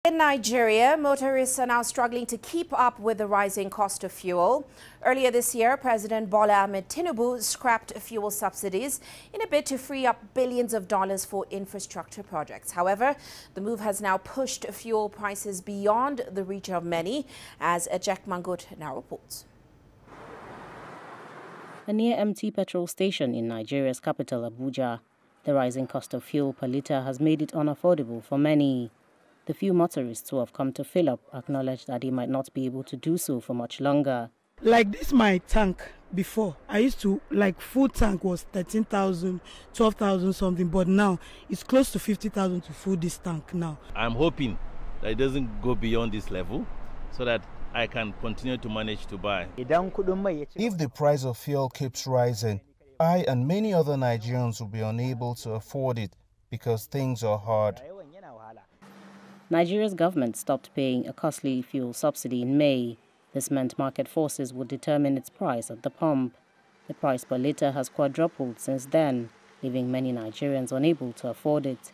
In Nigeria, motorists are now struggling to keep up with the rising cost of fuel. Earlier this year, President Bola Tinubu scrapped fuel subsidies in a bid to free up billions of dollars for infrastructure projects. However, the move has now pushed fuel prices beyond the reach of many, as Jack Mangut now reports. A near-empty petrol station in Nigeria's capital, Abuja. The rising cost of fuel per litre has made it unaffordable for many. The few motorists who have come to fill up acknowledge that they might not be able to do so for much longer. Like this, my tank before, I used to, full tank was 13,000, 12,000 something, but now it's close to 50,000 to fill this tank now. I'm hoping that it doesn't go beyond this level so that I can continue to manage to buy. If the price of fuel keeps rising, I and many other Nigerians will be unable to afford it because things are hard. Nigeria's government stopped paying a costly fuel subsidy in May. This meant market forces would determine its price at the pump. The price per litre has quadrupled since then, leaving many Nigerians unable to afford it.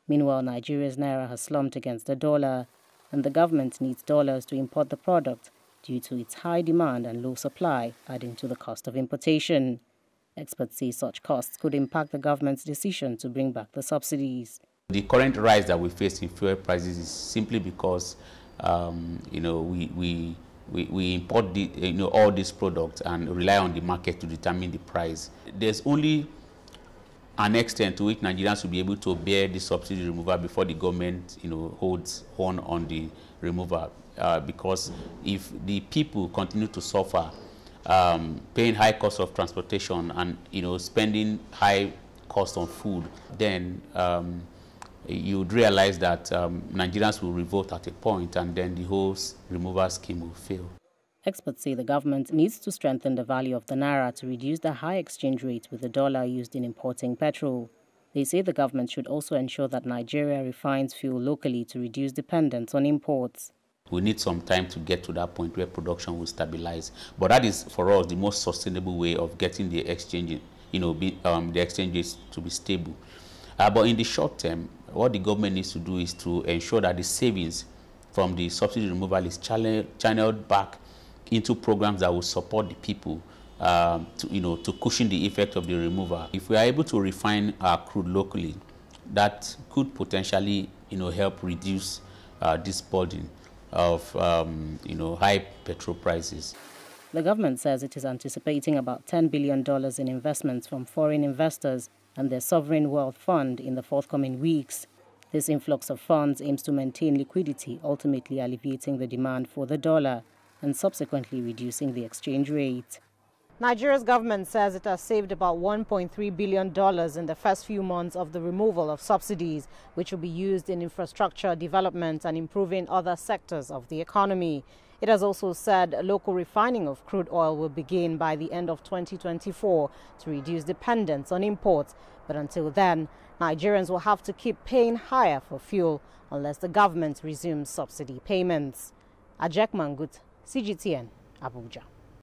Meanwhile, Nigeria's naira has slumped against the dollar, and the government needs dollars to import the product due to its high demand and low supply, adding to the cost of importation. Experts say such costs could impact the government's decision to bring back the subsidies. The current rise that we face in fuel prices is simply because, we import all these products and rely on the market to determine the price. There's only an extent to which Nigerians will be able to bear the subsidy removal before the government, holds on the removal. Because if the people continue to suffer, paying high cost of transportation and spending high cost on food, then you would realize that Nigerians will revolt at a point, and then the whole removal scheme will fail. Experts say the government needs to strengthen the value of the naira to reduce the high exchange rate with the dollar used in importing petrol. They say the government should also ensure that Nigeria refines fuel locally to reduce dependence on imports. We need some time to get to that point where production will stabilize. But that is, for us, the most sustainable way of getting the exchange, the exchanges to be stable. But in the short term, what the government needs to do is to ensure that the savings from the subsidy removal is channeled back into programs that will support the people to cushion the effect of the removal. If we are able to refine our crude locally, that could potentially help reduce this burden of high petrol prices. The government says it is anticipating about $10 billion in investments from foreign investors and their sovereign wealth fund in the forthcoming weeks. This influx of funds aims to maintain liquidity, ultimately alleviating the demand for the dollar and subsequently reducing the exchange rate. Nigeria's government says it has saved about $1.3 billion in the first few months of the removal of subsidies, which will be used in infrastructure development and improving other sectors of the economy. It has also said local refining of crude oil will begin by the end of 2024 to reduce dependence on imports. But until then, Nigerians will have to keep paying higher for fuel unless the government resumes subsidy payments. Jack Mangut, CGTN, Abuja.